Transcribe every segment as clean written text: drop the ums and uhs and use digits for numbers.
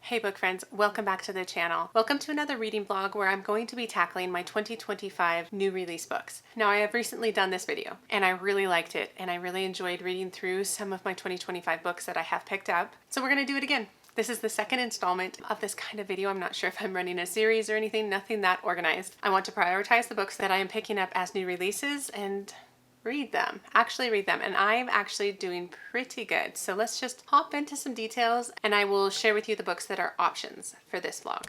Hey book friends, welcome back to the channel. Welcome to another reading vlog where I'm going to be tackling my 2025 new release books. Now I have recently done this video and I really liked it and I really enjoyed reading through some of my 2025 books that I have picked up. So we're going to do it again. This is the second installment of this kind of video. I'm not sure if I'm running a series or anything, nothing that organized. I want to prioritize the books that I am picking up as new releases and actually read them, and I'm actually doing pretty good. So let's just hop into some details and I will share with you the books that are options for this vlog.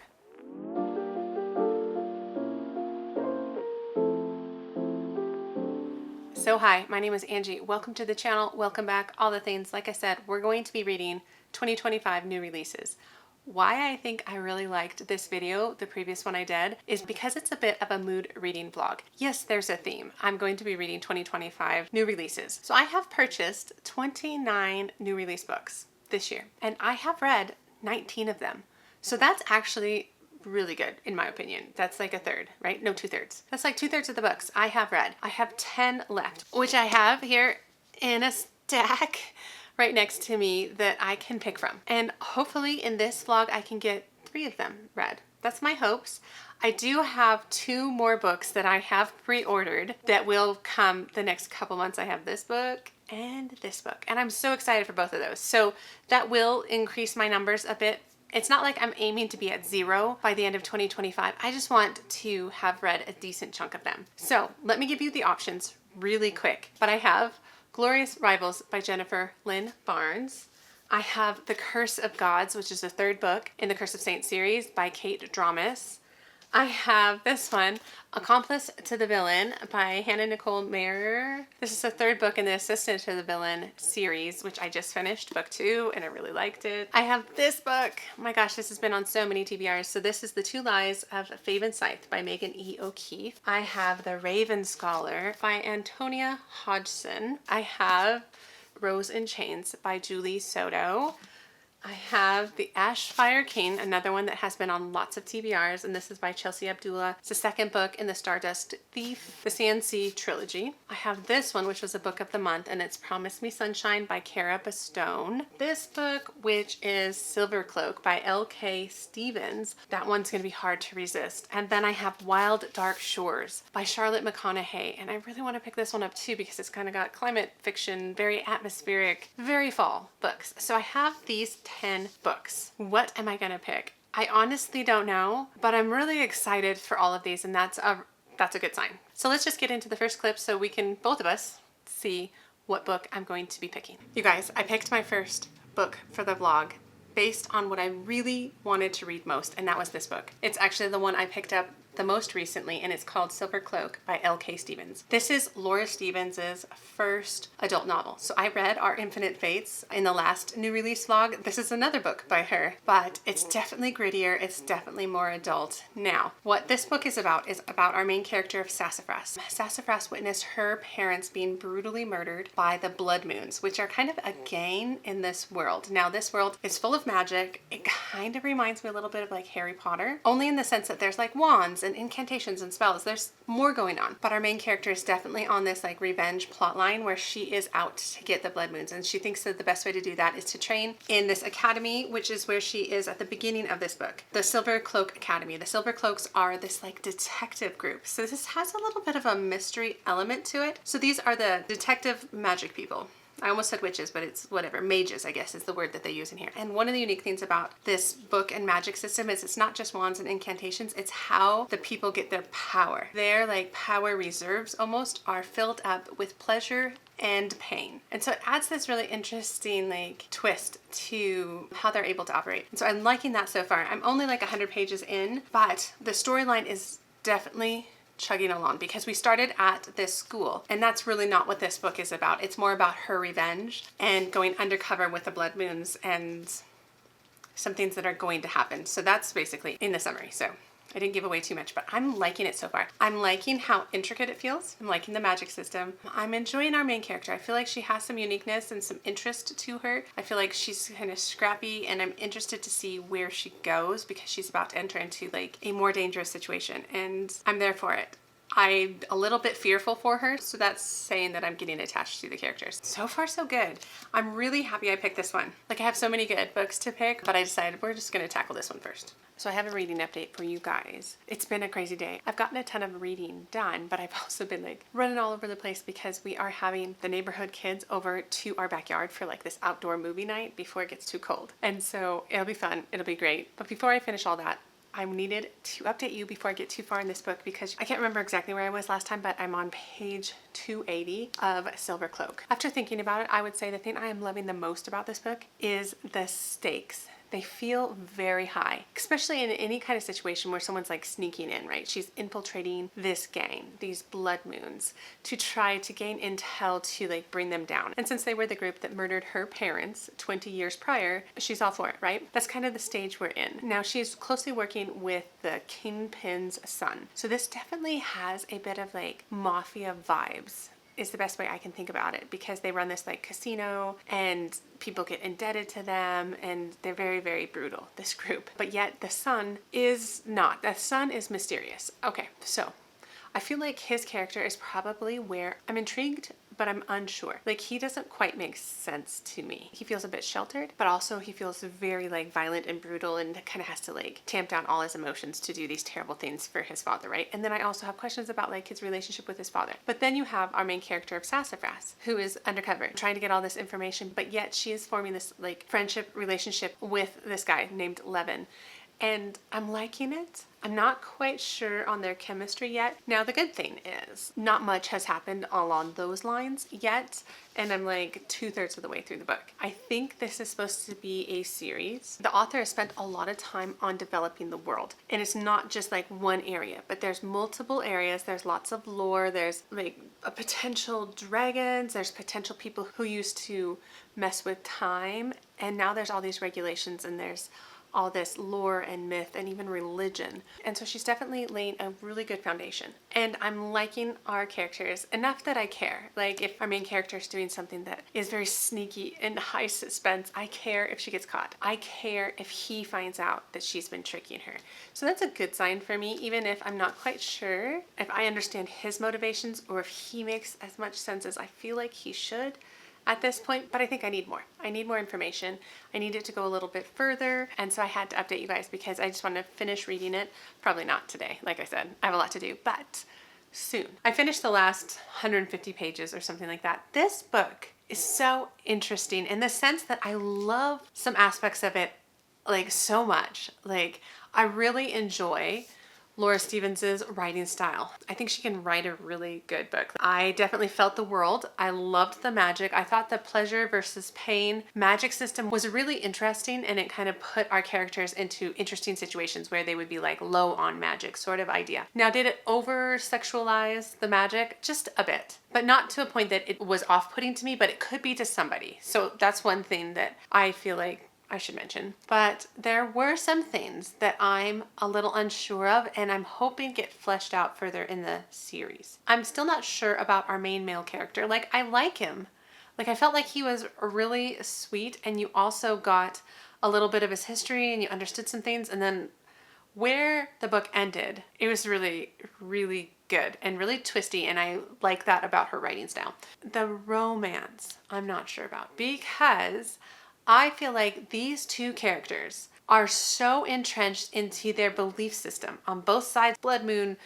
So hi, my name is Angie. Welcome to the channel. Welcome back. All the things. Like I said, we're going to be reading 2025 new releases. Why I think I really liked this video, the previous one I did, is because it's a bit of a mood reading vlog. Yes, there's a theme. I'm going to be reading 2025 new releases. So I have purchased 29 new release books this year, and I have read 19 of them. So that's actually really good in my opinion. That's like a third, right? No, 2/3. That's like 2/3 of the books I have read. I have 10 left, which I have here in a stack right next to me that I can pick from. And hopefully in this vlog I can get 3 of them read. That's my hopes. I do have 2 more books that I have pre-ordered that will come the next couple months. I have this book and this book, and I'm so excited for both of those. So that will increase my numbers a bit. It's not like I'm aiming to be at 0 by the end of 2025. I just want to have read a decent chunk of them. So let me give you the options really quick. But I have Glorious Rivals by Jennifer Lynn Barnes. I have The Curse of Gods, which is the 3rd book in the Curse of Saints series by Kate Dramas. I have this one, Accomplice to the Villain by Hannah Nicole Mayer. This is the 3rd book in the Assistant to the Villain series, which I just finished, book 2, and I really liked it. I have this book. Oh my gosh, this has been on so many TBRs. So this is The Two Lies of Faven Scythe by Megan E. O'Keefe. I have The Raven Scholar by Antonia Hodgson. I have Rose in Chains by Julie Soto. I have The Ashfire King, another one that has been on lots of TBRs, and this is by Chelsea Abdullah. It's the 2nd book in the Stardust Thief, the CNC trilogy. I have this one, which was a book of the month, and it's Promise Me Sunshine by Cara Bastone. This book, which is Silver Cloak by L.K. Stevens. That one's going to be hard to resist. And then I have Wild Dark Shores by Charlotte McConaughey, and I really want to pick this one up too because it's kind of got climate fiction, very atmospheric, very fall books. So I have these 10 books. What am I gonna pick? I honestly don't know, but I'm really excited for all of these, and that's a good sign. So let's just get into the first clip so we can, both of us, see what book I'm going to be picking. You guys, I picked my first book for the vlog based on what I really wanted to read most, and that was this book. It's actually the one I picked up the most recently, and it's called Silver Cloak by L.K. Stevens. This is Laura Stevens' first adult novel. So I read Our Infinite Fates in the last new release vlog. This is another book by her, but it's definitely grittier. It's definitely more adult. Now, what this book is about our main character of Sassafras. Sassafras witnessed her parents being brutally murdered by the Blood Moons, which are kind of a gang in this world. Now, this world is full of magic. It kind of reminds me a little bit of like Harry Potter, only in the sense that there's like wands and incantations and spells. There's more going on, but our main character is definitely on this like revenge plot line where she is out to get the Blood Moons, and she thinks that the best way to do that is to train in this academy, which is where she is at the beginning of this book, the Silver Cloak Academy. The Silver Cloaks are this like detective group, so this has a little bit of a mystery element to it. So these are the detective magic people. I almost said witches, but it's whatever. Mages, I guess, is the word that they use in here. And one of the unique things about this book and magic system is it's not just wands and incantations, it's how the people get their power. Their like power reserves almost are filled up with pleasure and pain. And so it adds this really interesting like twist to how they're able to operate. And so I'm liking that so far. I'm only like 100 pages in, but the storyline is definitely chugging along because we started at this school, and that's really not what this book is about. It's more about her revenge and going undercover with the Blood Moons and some things that are going to happen. So that's basically in the summary. So I didn't give away too much, but I'm liking it so far. I'm liking how intricate it feels. I'm liking the magic system. I'm enjoying our main character. I feel like she has some uniqueness and some interest to her. I feel like she's kind of scrappy, and I'm interested to see where she goes because she's about to enter into like a more dangerous situation, and I'm there for it. I'm a little bit fearful for her, so that's saying that I'm getting attached to the characters. So far, so good. I'm really happy I picked this one. Like, I have so many good books to pick, but I decided we're just gonna tackle this one first. So I have a reading update for you guys. It's been a crazy day. I've gotten a ton of reading done, but I've also been like running all over the place because we are having the neighborhood kids over to our backyard for like this outdoor movie night before it gets too cold. And so it'll be fun, it'll be great. But before I finish all that, I needed to update you before I get too far in this book because I can't remember exactly where I was last time, but I'm on page 280 of Silver Cloak. After thinking about it, I would say the thing I am loving the most about this book is the stakes. They feel very high, especially in any kind of situation where someone's like sneaking in, right? She's infiltrating this gang, these blood moons, to try to gain intel to like bring them down. And since they were the group that murdered her parents 20 years prior, she's all for it, right? That's kind of the stage we're in. Now she's closely working with the kingpin's son. So this definitely has a bit of like mafia vibes, is the best way I can think about it, because they run this like casino and people get indebted to them and they're very, very brutal, this group. But yet the son is not. The son is mysterious. Okay, so I feel like his character is probably where I'm intrigued, but I'm unsure. Like, he doesn't quite make sense to me. He feels a bit sheltered, but also he feels very like violent and brutal and kind of has to like tamp down all his emotions to do these terrible things for his father, right? And then I also have questions about like his relationship with his father. But then you have our main character of Sassafras, who is undercover trying to get all this information, but yet she is forming this like friendship relationship with this guy named Levin. And I'm liking it. I'm not quite sure on their chemistry yet. Now, the good thing is not much has happened along those lines yet, and I'm like 2/3 of the way through the book. I think this is supposed to be a series. The author has spent a lot of time on developing the world, and it's not just like one area, but there's multiple areas. There's lots of lore. There's like a potential dragons. There's potential people who used to mess with time, and now there's all these regulations, and there's all this lore and myth and even religion. And so she's definitely laying a really good foundation. And I'm liking our characters enough that I care. Like, if our main character is doing something that is very sneaky and high suspense, I care if she gets caught. I care if he finds out that she's been tricking her. So that's a good sign for me, even if I'm not quite sure if I understand his motivations or if he makes as much sense as I feel like he should at this point, but I think I need more. I need more information. I need it to go a little bit further, and so I had to update you guys because I just want to finish reading it. Probably not today, like I said. I have a lot to do, but soon. I finished the last 150 pages or something like that. This book is so interesting in the sense that I love some aspects of it like so much. Like, I really enjoy Laura Stevens' writing style. I think she can write a really good book. I definitely felt the world. I loved the magic. I thought the pleasure versus pain magic system was really interesting, and it kind of put our characters into interesting situations where they would be like low on magic sort of idea. Now, did it over sexualize the magic? Just a bit, but not to a point that it was off-putting to me, but it could be to somebody. So that's one thing that I feel like I should mention. But there were some things that I'm a little unsure of, and I'm hoping get fleshed out further in the series. I'm still not sure about our main male character. Like, I like him. Like, I felt like he was really sweet, and you also got a little bit of his history and you understood some things, and then where the book ended, it was really, really good and really twisty, and I like that about her writing style. The romance, I'm not sure about, because I feel like these two characters are so entrenched into their belief system on both sides. Blood Moon,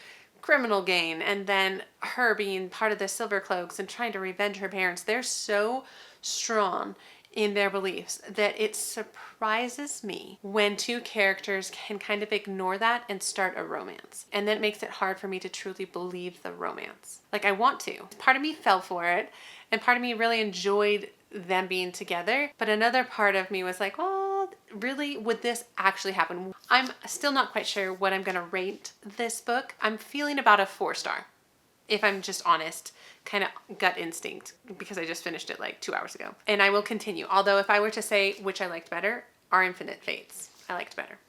criminal gang, and then her being part of the Silver Cloaks and trying to revenge her parents. They're so strong in their beliefs that it surprises me when two characters can kind of ignore that and start a romance. And then it makes it hard for me to truly believe the romance. Like, I want to. Part of me fell for it, and part of me really enjoyed them being together, but another part of me was like, oh, really, would this actually happen? I'm still not quite sure what I'm gonna rate this book. I'm feeling about a 4-star, if I'm just honest, kind of gut instinct, because I just finished it like 2 hours ago. And I will continue. Although if I were to say which I liked better, Our Infinite Fates I liked better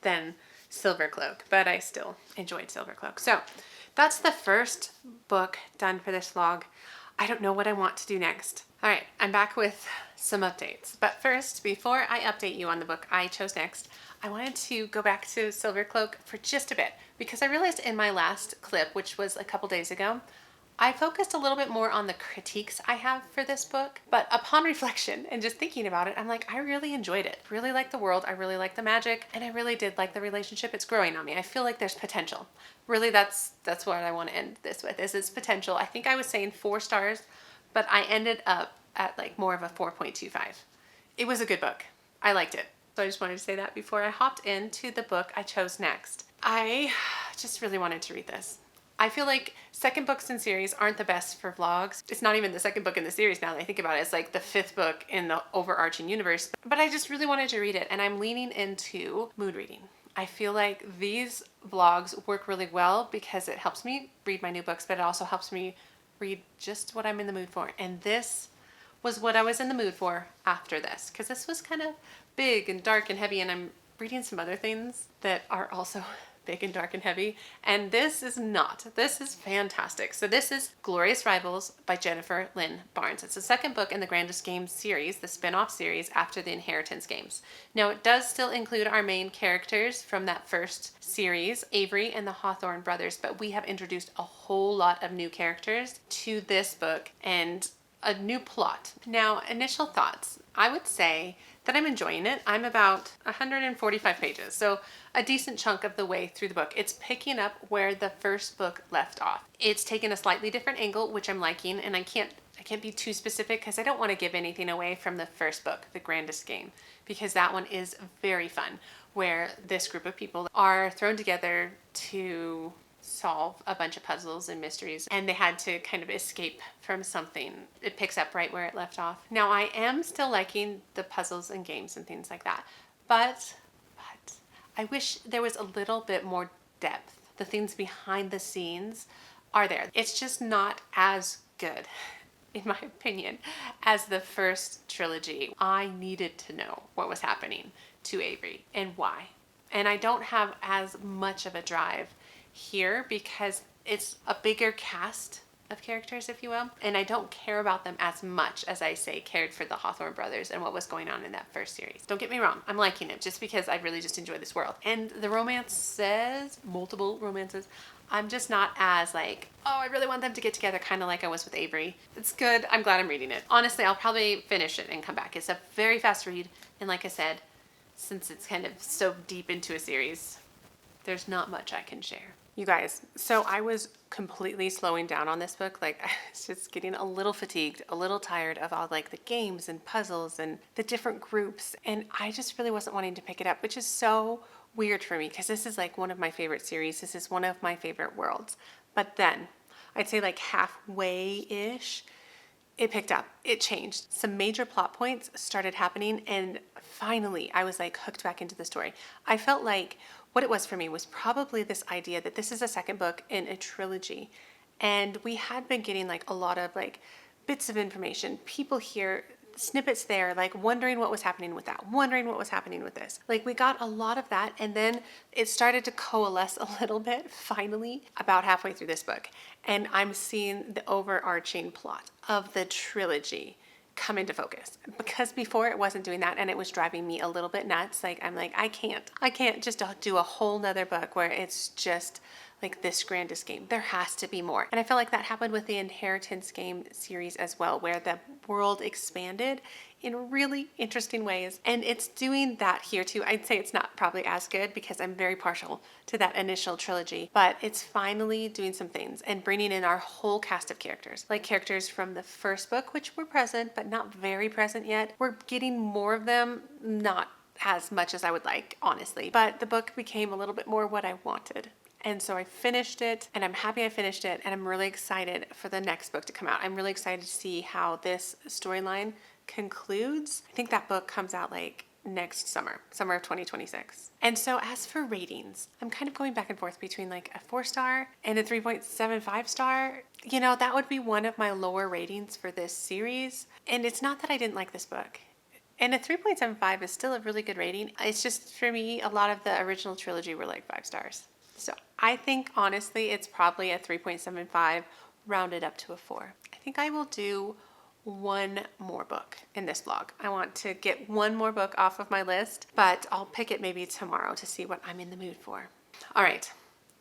than Silver Cloak, but I still enjoyed Silver Cloak. So that's the first book done for this vlog. I don't know what I want to do next. All right, I'm back with some updates. But first, before I update you on the book I chose next, I wanted to go back to Silver Cloak for just a bit because I realized in my last clip, which was a couple days ago, I focused a little bit more on the critiques I have for this book, but upon reflection and just thinking about it, I'm like, I really enjoyed it. Really like the world, I really like the magic, and I really did like the relationship. It's growing on me. I feel like there's potential. Really, that's what I want to end this with, is its potential. I think I was saying 4 stars, but I ended up at like more of a 4.25. It was a good book. I liked it. So I just wanted to say that before I hopped into the book I chose next. I just really wanted to read this. I feel like second books in series aren't the best for vlogs. It's not even the second book in the series now that I think about it. It's like the 5th book in the overarching universe. But I just really wanted to read it, and I'm leaning into mood reading. I feel like these vlogs work really well because it helps me read my new books, but it also helps me read just what I'm in the mood for. And this was what I was in the mood for after this, because this was kind of big and dark and heavy, and I'm reading some other things that are also big and dark and heavy, and this is not. This is fantastic. So this is Glorious Rivals by Jennifer Lynn Barnes. It's the second book in the Grandest Games series, the spin-off series after the Inheritance games. Now it does still include our main characters from that first series, Avery and the Hawthorne brothers, but we have introduced a whole lot of new characters to this book and a new plot. Now, initial thoughts. I would say that I'm enjoying it. I'm about 145 pages, so a decent chunk of the way through the book. It's picking up where the first book left off. It's taken a slightly different angle, which I'm liking, and I can't be too specific because I don't want to give anything away from the first book, The Grandest Game, because that one is very fun, where this group of people are thrown together to solve a bunch of puzzles and mysteries, and they had to kind of escape from something. It picks up right where it left off. Now, I am still liking the puzzles and games and things like that, but I wish there was a little bit more depth. The things behind the scenes are there. It's just not as good, in my opinion, as the first trilogy. I needed to know what was happening to Avery and why. And I don't have as much of a drive here because it's a bigger cast of characters, if you will, and I don't care about them as much as I cared for the Hawthorne brothers and what was going on in that first series. Don't get me wrong, I'm liking it just because I really just enjoy this world. And the romances, multiple romances, I'm just not as like, oh, I really want them to get together, kind of like I was with Avery. It's good. I'm glad I'm reading it. Honestly, I'll probably finish it and come back. It's a very fast read, and like I said, since it's kind of so deep into a series, there's not much I can share. You guys, so I was completely slowing down on this book. Like, I was just getting a little fatigued, a little tired of all like the games and puzzles and the different groups. And I just really wasn't wanting to pick it up, which is so weird for me because this is like one of my favorite series. This is one of my favorite worlds. But then I'd say like halfway-ish, it picked up, it changed. Some major plot points started happening, and finally I was like hooked back into the story. I felt like what it was for me was probably this idea that this is a second book in a trilogy, and we had been getting like a lot of like bits of information, people here, snippets there, like wondering what was happening with that, wondering what was happening with this. Like we got a lot of that, and then it started to coalesce a little bit finally about halfway through this book, and I'm seeing the overarching plot of the trilogy come into focus, because before it wasn't doing that, and it was driving me a little bit nuts. Like I'm like, I can't just do a whole nother book where it's just like this Grandest Game. There has to be more. And I feel like that happened with the Inheritance game series as well, where the world expanded in really interesting ways. And it's doing that here too. I'd say it's not probably as good because I'm very partial to that initial trilogy, but it's finally doing some things and bringing in our whole cast of characters, like characters from the first book, which were present, but not very present yet. We're getting more of them, not as much as I would like, honestly, but the book became a little bit more what I wanted. And so I finished it, and I'm happy I finished it, and I'm really excited for the next book to come out. I'm really excited to see how this storyline concludes. I think that book comes out like next summer of 2026. And so as for ratings, I'm kind of going back and forth between like a 4-star and a 3.75 star. You know, that would be one of my lower ratings for this series. And it's not that I didn't like this book. And a 3.75 is still a really good rating. It's just, for me, a lot of the original trilogy were like 5 stars. So I think honestly it's probably a 3.75 rounded up to a 4. I think I will do one more book in this vlog. I want to get one more book off of my list, but I'll pick it maybe tomorrow to see what I'm in the mood for. All right,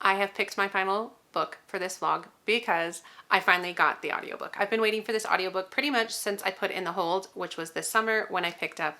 I have picked my final book for this vlog because I finally got the audiobook. I've been waiting for this audiobook pretty much since I put it in the hold, which was this summer when I picked up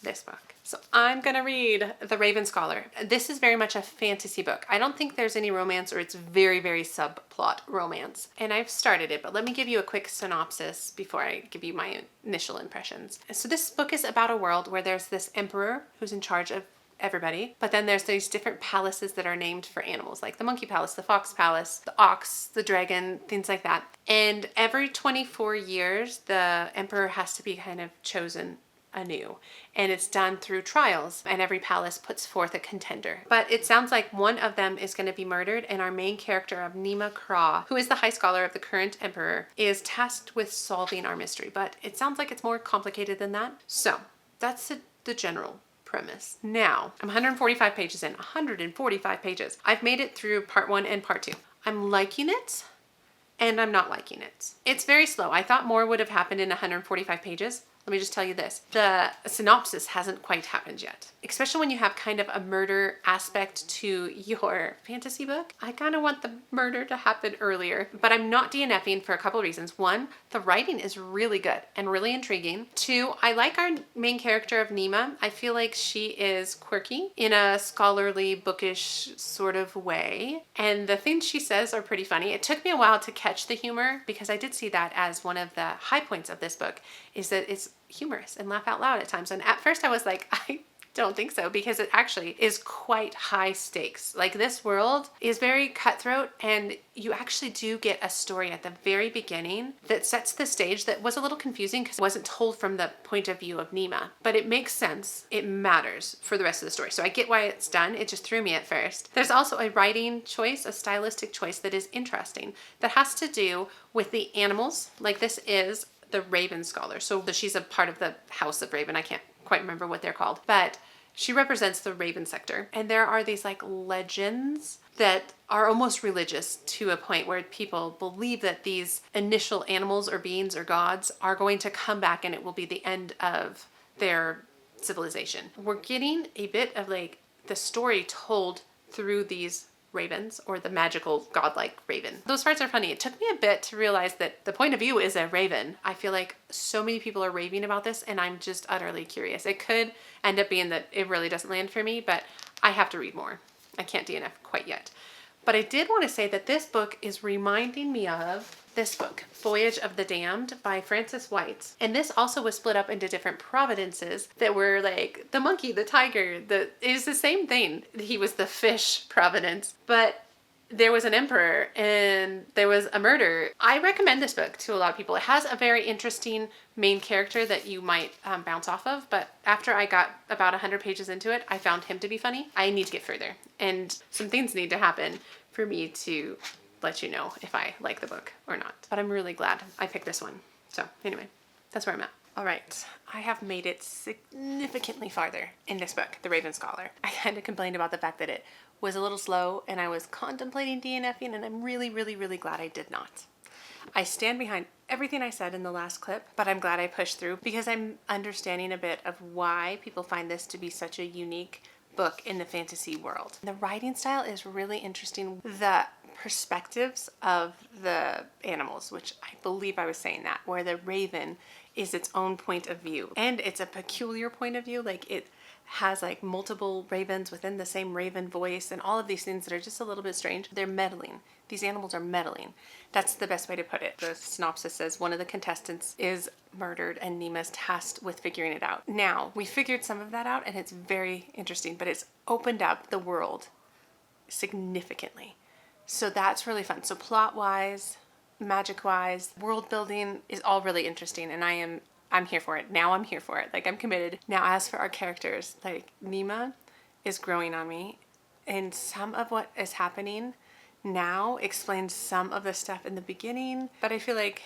this book. So I'm gonna read The Raven Scholar. This is very much a fantasy book. I don't think there's any romance, or it's very, very subplot romance. And I've started it, but let me give you a quick synopsis before I give you my initial impressions. So this book is about a world where there's this emperor who's in charge of everybody, but then there's these different palaces that are named for animals, like the monkey palace, the fox palace, the ox, the dragon, things like that. And every 24 years, the emperor has to be kind of chosen anew, and it's done through trials, and every palace puts forth a contender. But it sounds like one of them is going to be murdered, and our main character of Nima Kra, who is the high scholar of the current emperor, is tasked with solving our mystery. But it sounds like it's more complicated than that. So that's the general premise. Now, I'm 145 pages in, 145 pages. I've made it through part 1 and part 2. I'm liking it, and I'm not liking it. It's very slow. I thought more would have happened in 145 pages. Let me just tell you this, the synopsis hasn't quite happened yet. Especially when you have kind of a murder aspect to your fantasy book. I kind of want the murder to happen earlier, but I'm not DNFing for a couple of reasons. One, the writing is really good and really intriguing. Two, I like our main character of Nima. I feel like she is quirky in a scholarly, bookish sort of way. And the things she says are pretty funny. It took me a while to catch the humor because I did see that as one of the high points of this book, is that it's humorous and laugh out loud at times. And at first I was like, I don't think so, because it actually is quite high stakes. Like, this world is very cutthroat, and you actually do get a story at the very beginning that sets the stage that was a little confusing because it wasn't told from the point of view of Nima, but it makes sense. It matters for the rest of the story. So I get why it's done. It just threw me at first. There's also a writing choice, a stylistic choice that is interesting, that has to do with the animals. Like, this is the Raven Scholar. So she's a part of the House of Raven. I can't quite remember what they're called, but she represents the Raven sector. And there are these like legends that are almost religious to a point where people believe that these initial animals or beings or gods are going to come back, and it will be the end of their civilization. We're getting a bit of like the story told through these ravens, or the magical godlike raven. Those parts are funny. It took me a bit to realize that the point of view is a raven. I feel like so many people are raving about this, and I'm just utterly curious. It could end up being that it really doesn't land for me, but I have to read more. I can't DNF quite yet. But I did want to say that this book is reminding me of this book, Voyage of the Damned by Francis White. And this also was split up into different providences that were like the monkey, the tiger, it is the same thing. He was the fish providence, but there was an emperor and there was a murder. I recommend this book to a lot of people. It has a very interesting main character that you might bounce off of, but after I got about 100 pages into it, I found him to be funny. I need to get further, and some things need to happen for me to let you know if I like the book or not. But I'm really glad I picked this one. So anyway, that's where I'm at. All right, I have made it significantly farther in this book, The Raven Scholar. I kind of complained about the fact that it was a little slow, and I was contemplating DNFing, and I'm really, really, really glad I did not. I stand behind everything I said in the last clip, but I'm glad I pushed through because I'm understanding a bit of why people find this to be such a unique book in the fantasy world. The writing style is really interesting. The perspectives of the animals, which I believe I was saying that, where the raven is its own point of view, and it's a peculiar point of view. Like, it has like multiple ravens within the same raven voice and all of these things that are just a little bit strange. They're meddling. These animals are meddling. That's the best way to put it. The synopsis says one of the contestants is murdered and Nima's tasked with figuring it out. Now, we figured some of that out, and it's very interesting, but it's opened up the world significantly. So that's really fun. So plot-wise, magic-wise, world building is all really interesting, and I'm here for it. Now I'm here for it. Like, I'm committed. Now, as for our characters, like, Nima is growing on me, and some of what is happening now explains some of the stuff in the beginning, but I feel like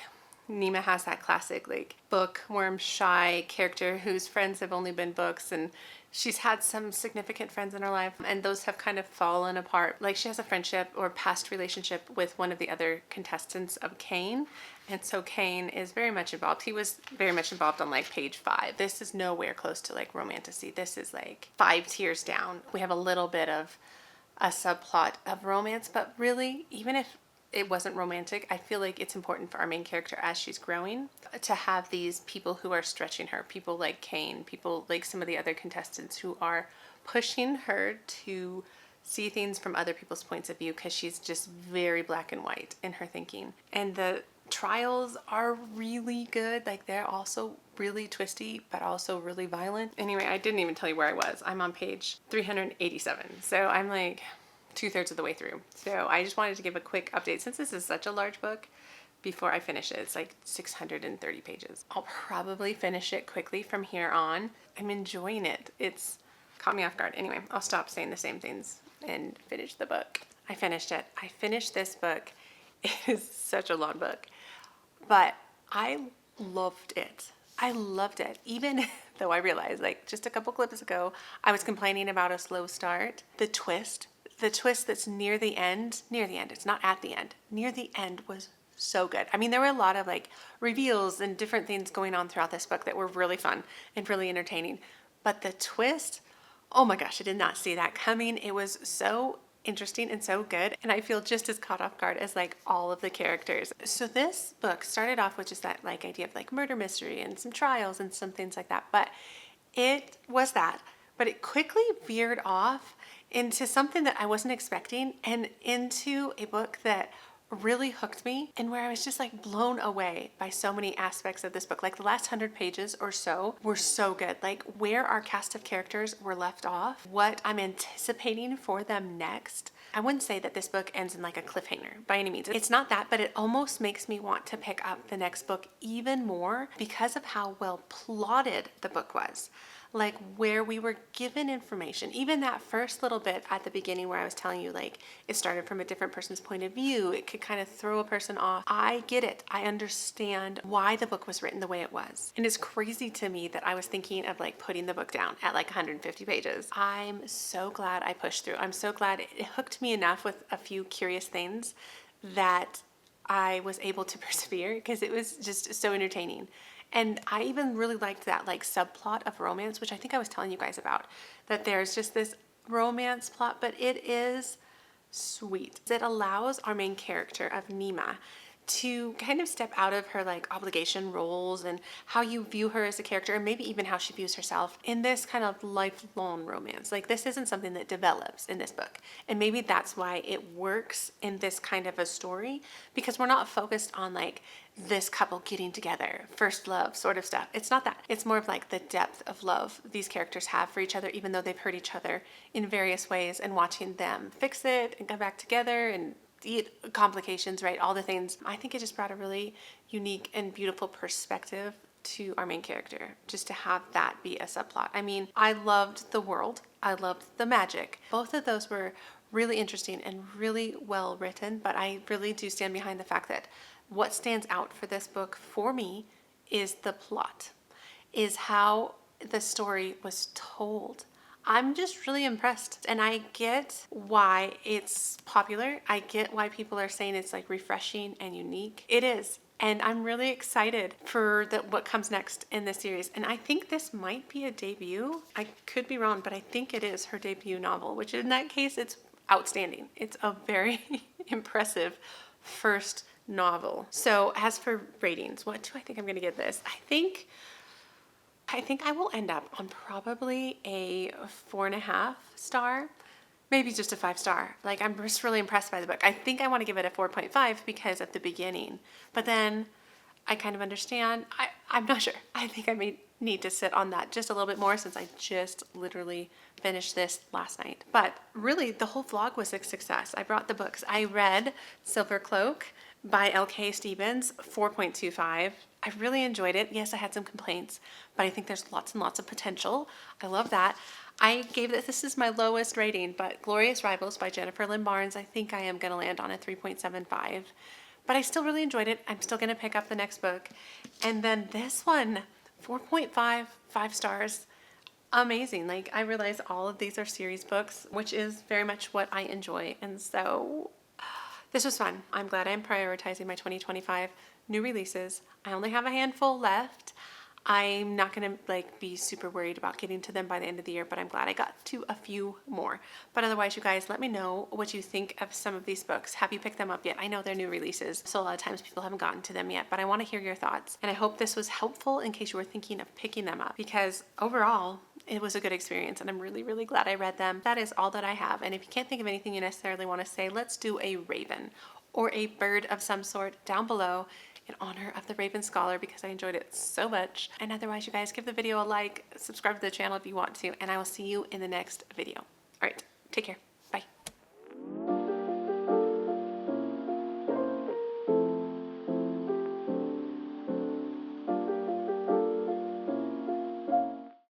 Nima has that classic like bookworm shy character whose friends have only been books, and she's had some significant friends in her life, and those have kind of fallen apart. Like, she has a friendship or past relationship with one of the other contestants of Kane, and so Kane is very much involved. He was very much involved on like page 5. This is nowhere close to like romantasy. This is like 5 tiers down. We have a little bit of a subplot of romance, but really, even if it wasn't romantic, I feel like it's important for our main character as she's growing to have these people who are stretching her, people like Kane, people like some of the other contestants who are pushing her to see things from other people's points of view, because she's just very black and white in her thinking. And the trials are really good. Like, they're also really twisty, but also really violent. Anyway, I didn't even tell you where I was. I'm on page 387. So I'm like 2/3 of the way through. So I just wanted to give a quick update since this is such a large book before I finish it. It's like 630 pages. I'll probably finish it quickly from here on. I'm enjoying it. It's caught me off guard. Anyway, I'll stop saying the same things and finish the book. I finished it. I finished this book. It is such a long book, but I loved it. I loved it. Even though I realized, like, just a couple clips ago, I was complaining about a slow start. The twist that's near the end, it's not at the end, near the end was so good. I mean, there were a lot of like reveals and different things going on throughout this book that were really fun and really entertaining. But the twist, oh my gosh, I did not see that coming. It was so interesting and so good, and I feel just as caught off guard as like all of the characters. So this book started off with just that like idea of like murder mystery and some trials and some things like that, but it was that, but it quickly veered off into something that I wasn't expecting, and into a book that really hooked me, and where I was just like blown away by so many aspects of this book. Like, the last 100 pages or so were so good. Like, where our cast of characters were left off, what I'm anticipating for them next. I wouldn't say that this book ends in like a cliffhanger by any means. It's not that, but it almost makes me want to pick up the next book even more because of how well plotted the book was. Like, where we were given information, even that first little bit at the beginning where I was telling you, like, it started from a different person's point of view. It could kind of throw a person off. I get it. I understand why the book was written the way it was. And it's crazy to me that I was thinking of like putting the book down at like 150 pages. I'm so glad I pushed through. I'm so glad it hooked me enough with a few curious things that I was able to persevere, because it was just so entertaining. And I even really liked that like subplot of romance, which I think I was telling you guys about, that there's just this romance plot, but it is sweet. It allows our main character of Nima to kind of step out of her like obligation roles and how you view her as a character, and maybe even how she views herself in this kind of lifelong romance. Like, this isn't something that develops in this book, and maybe that's why it works in this kind of a story, because we're not focused on like this couple getting together, first love sort of stuff. It's not that. It's more of like the depth of love these characters have for each other, even though they've hurt each other in various ways, and watching them fix it and come back together and complications, right? All the things. I think it just brought a really unique and beautiful perspective to our main character, just to have that be a subplot. I mean, I loved the world. I loved the magic. Both of those were really interesting and really well written, but I really do stand behind the fact that what stands out for this book for me is the plot, is how the story was told. I'm just really impressed, and I get why it's popular. I get why people are saying it's like refreshing and unique. It is, and I'm really excited for what comes next in this series. And I think this might be a debut. I could be wrong, but I think it is her debut novel, which in that case, it's outstanding. It's a very impressive first novel. So as for ratings, what do I think I'm going to give this? I think I will end up on probably a 4.5 star, maybe just a 5 star. Like, I'm just really impressed by the book. I think I want to give it a 4.5 because of the beginning, but then I kind of understand. I'm not sure. I think I may need to sit on that just a little bit more, since I just literally finished this last night. But really, the whole vlog was a success. I brought the books. I read Silver Cloak by L.K. Stevens, 4.25. I really enjoyed it. Yes, I had some complaints, but I think there's lots and lots of potential. I love that. I gave it, this is my lowest rating, but Glorious Rivals by Jennifer Lynn Barnes, I think I am going to land on a 3.75. But I still really enjoyed it. I'm still going to pick up the next book. And then this one, 4.5, 5 stars. amazing. Like, I realize all of these are series books, which is very much what I enjoy. And so this was fun. I'm glad I'm prioritizing my 2025 new releases. I only have a handful left. I'm not going to be super worried about getting to them by the end of the year, but I'm glad I got to a few more. But otherwise, you guys, let me know what you think of some of these books. Have you picked them up yet? I know they're new releases, so a lot of times people haven't gotten to them yet, but I want to hear your thoughts. And I hope this was helpful in case you were thinking of picking them up, because overall, it was a good experience and I'm really, really glad I read them. That is all that I have. And if you can't think of anything you necessarily want to say, let's do a raven or a bird of some sort down below in honor of the Raven Scholar, because I enjoyed it so much. And otherwise, you guys, give the video a like, subscribe to the channel if you want to, and I will see you in the next video. All right, take care.